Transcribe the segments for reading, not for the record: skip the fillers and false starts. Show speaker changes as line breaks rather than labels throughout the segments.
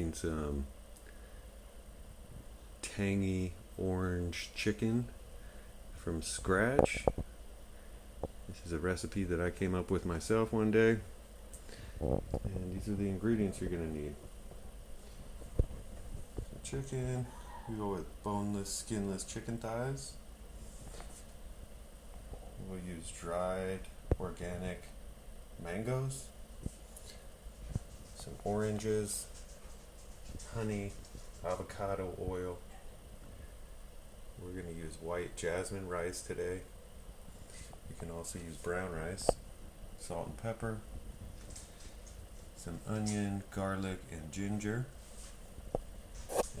making some tangy orange chicken from scratch. This is a recipe that I came up with myself one day. And these are the ingredients you're going to need. Chicken, we go with boneless, skinless chicken thighs. We'll use dried organic mangoes, some oranges, honey, avocado oil. We're going to use white jasmine rice today. You can also use brown rice, salt and pepper, some onion, garlic, and ginger,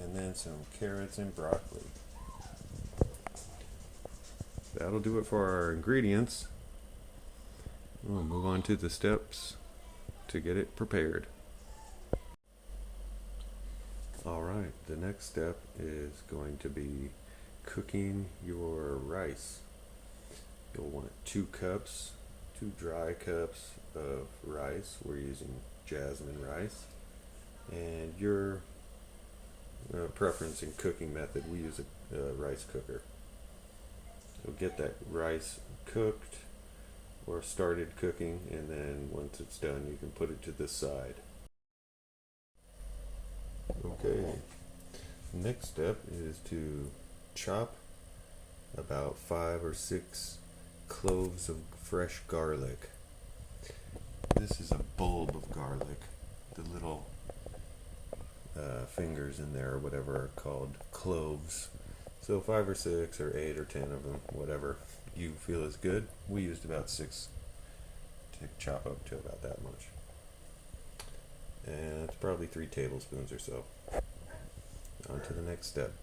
and then some carrots and broccoli. That'll do it for our ingredients. We'll move on to the steps to get it prepared. Alright, the next step is going to be cooking your rice. You'll want 2 cups, 2 dry cups of rice. We're using jasmine rice. And your preference in cooking method, we use a rice cooker. You'll get that rice cooked or started cooking, and then once it's done you can put it to the side. Okay, next step is to chop about 5 or 6 cloves of fresh garlic. This is a bulb of garlic. The little fingers in there, or whatever, are called cloves. So 5 or 6 or 8 or 10 of them, whatever you feel is good. We used about 6 to chop up to about that much. And it's probably 3 tablespoons or so. On to the next step.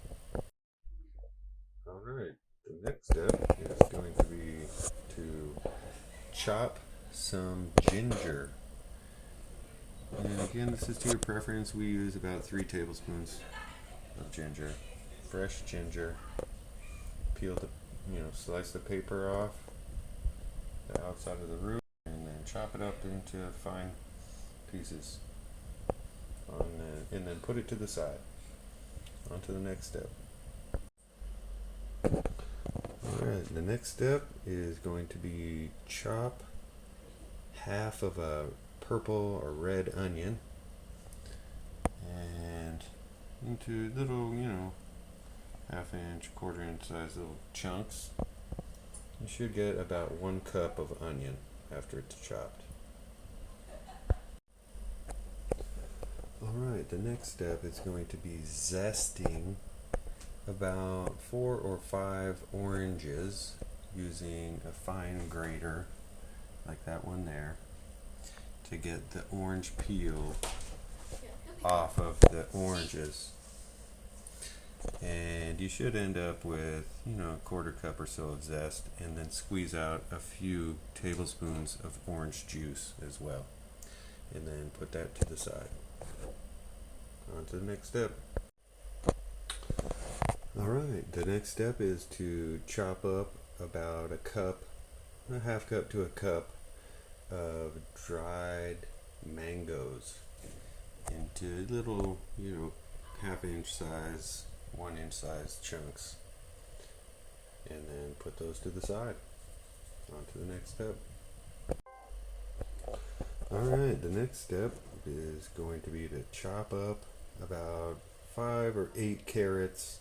Alright, the next step is going to be to chop some ginger. And again, this is to your preference. We use about 3 tablespoons of ginger. Fresh ginger. Peel the, slice the paper off the outside of the root, and then chop it up into fine pieces. And then put it to the side. On to the next step. Alright, the next step is going to be chop half of a purple or red onion and into little, half-inch, quarter-inch size little chunks. You should get about 1 cup of onion after it's chopped. Alright, the next step is going to be zesting about 4 or 5 oranges using a fine grater like that one there to get the orange peel off of the oranges. And you should end up with, a 1/4 cup or so of zest, and then squeeze out a few tablespoons of orange juice as well. And then put that to the side. On to the next step. Alright, the next step is to chop up about a cup, a 1/2 cup to a cup of dried mangoes into little, 1/2-inch size, 1-inch size chunks. And then put those to the side. On to the next step. Alright, the next step is going to be to chop up about 5 or 8 carrots,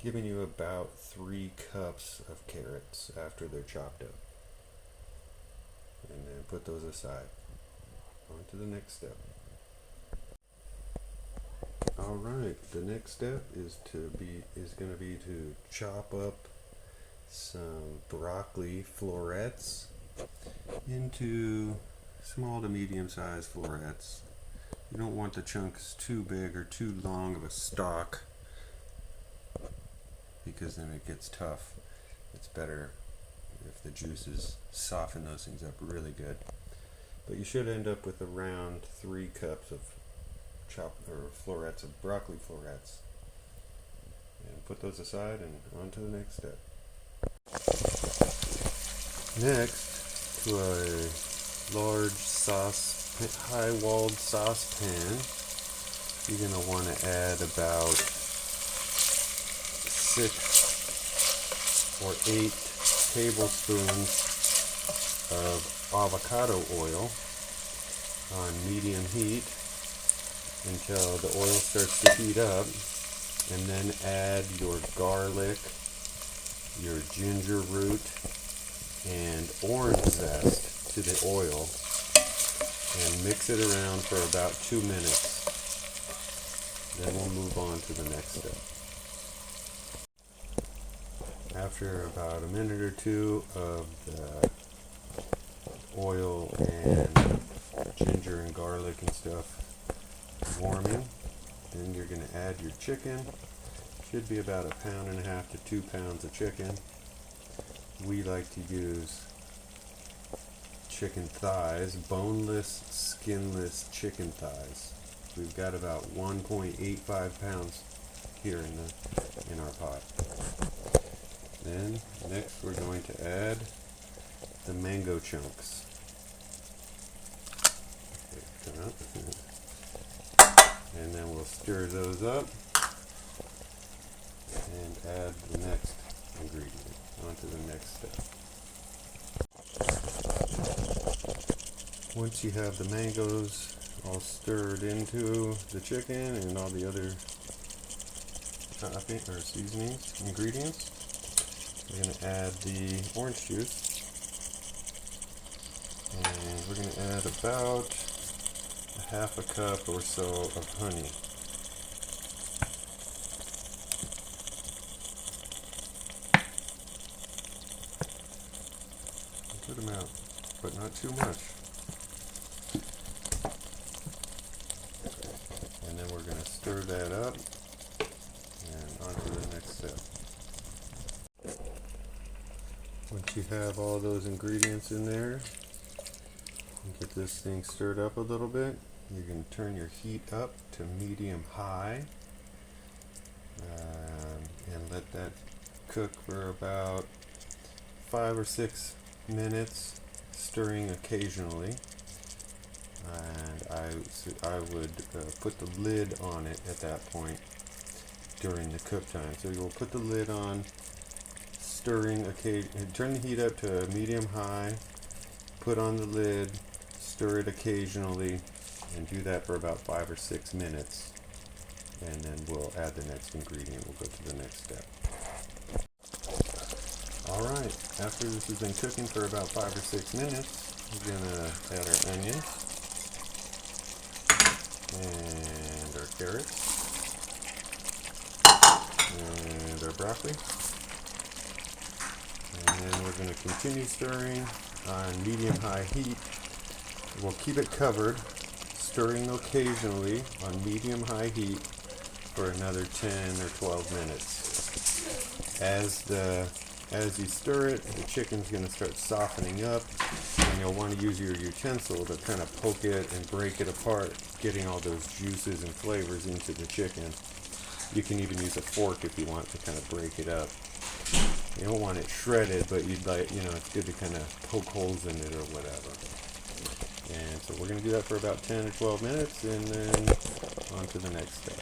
giving you about 3 cups of carrots after they're chopped up. And then put those aside. On to the next step. Alright, the next step is going to be to chop up some broccoli florets into small to medium sized florets. You don't want the chunks too big or too long of a stalk, because then it gets tough. It's better if the juices soften those things up really good. But you should end up with around 3 cups of florets of broccoli florets. And put those aside and on to the next step. Next, to a large high-walled saucepan, You're going to want to add about 6 or 8 tablespoons of avocado oil on medium heat until the oil starts to heat up, and then add your garlic, your ginger root, and orange zest to the oil, and mix it around for about 2 minutes. Then we'll move on to the next step. After about a minute or two of the oil and ginger and garlic and stuff warming, then you're going to add your chicken. Should be about 1.5 pounds to 2 pounds of chicken. We like to use chicken thighs, boneless, skinless chicken thighs. We've got about 1.85 pounds here in our pot. Then next we're going to add the mango chunks. And then we'll stir those up and add the next ingredient onto the next step. Once you have the mangoes all stirred into the chicken and all the other topping or seasonings, ingredients, we're going to add the orange juice, and we're going to add about 1/2 cup or so of honey. A good amount, but not too much. And then we're going to stir that up and on to the next step. Once you have all those ingredients in there, get this thing stirred up a little bit. You can turn your heat up to medium-high and let that cook for about 5 or 6 minutes, stirring occasionally. And I would put the lid on it at that point during the cook time. So you'll put the lid on, stirring occasionally, turn the heat up to medium-high, put on the lid, stir it occasionally, and do that for about 5 or 6 minutes, and then we'll add the next ingredient. We'll go to the next step. Alright, after this has been cooking for about 5 or 6 minutes, we're going to add our onions and our carrots and our broccoli, and then we're going to continue stirring on medium-high heat. We'll keep it covered, stirring occasionally on medium-high heat for another 10 or 12 minutes. As you stir it, the chicken's going to start softening up, and you'll want to use your utensil to kind of poke it and break it apart, getting all those juices and flavors into the chicken. You can even use a fork if you want to kind of break it up. You don't want it shredded, but you'd like, it's good to kind of poke holes in it or whatever. And so we're going to do that for about 10 or 12 minutes, and then on to the next step.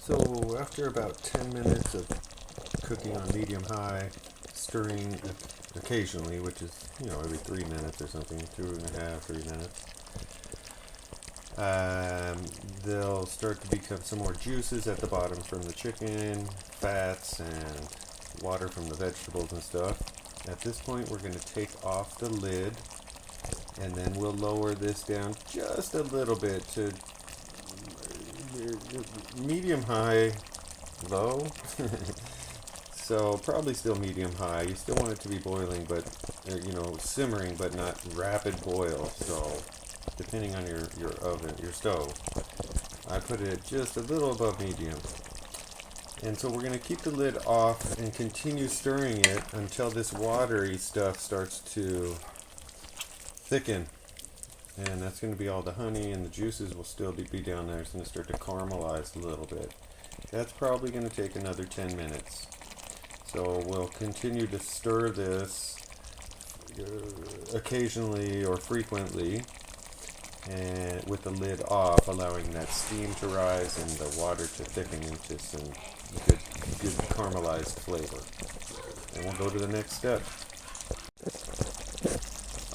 So after about 10 minutes of cooking on medium-high, stirring occasionally, which is, every 3 minutes or something, 2.5, 3 minutes, they'll start to become some more juices at the bottom from the chicken, fats, and water from the vegetables and stuff. At this point, we're going to take off the lid, and then we'll lower this down just a little bit to medium-high, low. So probably still medium-high. You still want it to be boiling, but simmering, but not rapid boil. So depending on your oven, your stove, I put it just a little above medium. And so we're going to keep the lid off and continue stirring it until this watery stuff starts to thicken. And that's going to be all the honey, and the juices will still be down there. It's going to start to caramelize a little bit. That's probably going to take another 10 minutes. So we'll continue to stir this occasionally or frequently. and with the lid off, allowing that steam to rise and the water to thicken into some good caramelized flavor. And we'll go to the next step.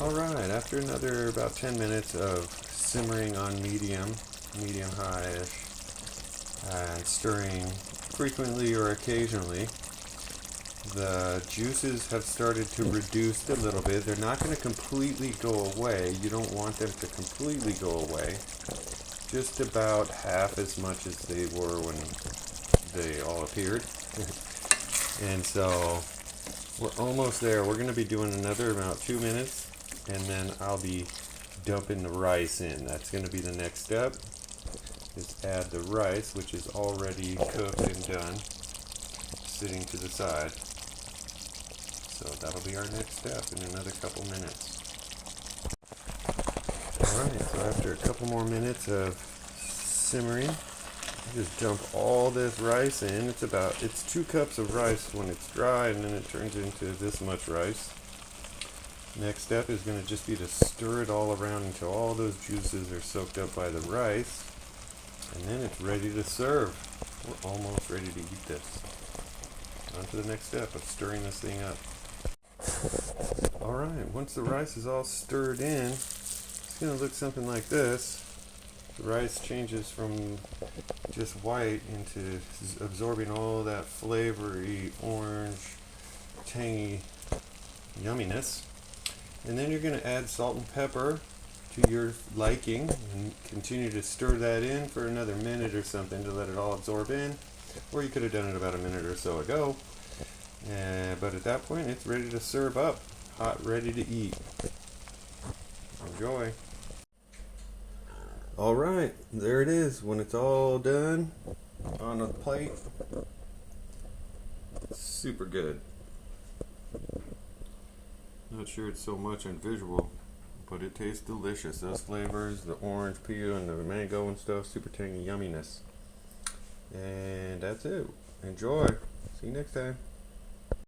Alright, after another about 10 minutes of simmering on medium high-ish, and stirring frequently or occasionally, the juices have started to reduce a little bit. They're not going to completely go away. You don't want them to completely go away. Just about half as much as they were when they all appeared. And so we're almost there. We're going to be doing another about 2 minutes, and then I'll be dumping the rice in. That's going to be the next step. Is add the rice, which is already cooked and done, sitting to the side. So that'll be our next step in another couple minutes. Alright, so after a couple more minutes of simmering, just dump all this rice in. It's 2 cups of rice when it's dry, and then it turns into this much rice. Next step is going to just be to stir it all around until all those juices are soaked up by the rice, and then it's ready to serve. We're almost ready to eat this. On to the next step of stirring this thing up. Alright, once the rice is all stirred in, it's going to look something like this. The rice changes from just white into absorbing all that flavory, orange, tangy yumminess. And then you're going to add salt and pepper to your liking and continue to stir that in for another minute or something to let it all absorb in. Or you could have done it about a minute or so ago. But at that point, it's ready to serve up, hot, ready to eat. Enjoy. Alright, there it is when it's all done on a plate. Super good. Not sure it's so much on visual, but it tastes delicious. Those flavors, the orange peel and the mango and stuff, super tangy yumminess. And that's it. Enjoy. See you next time.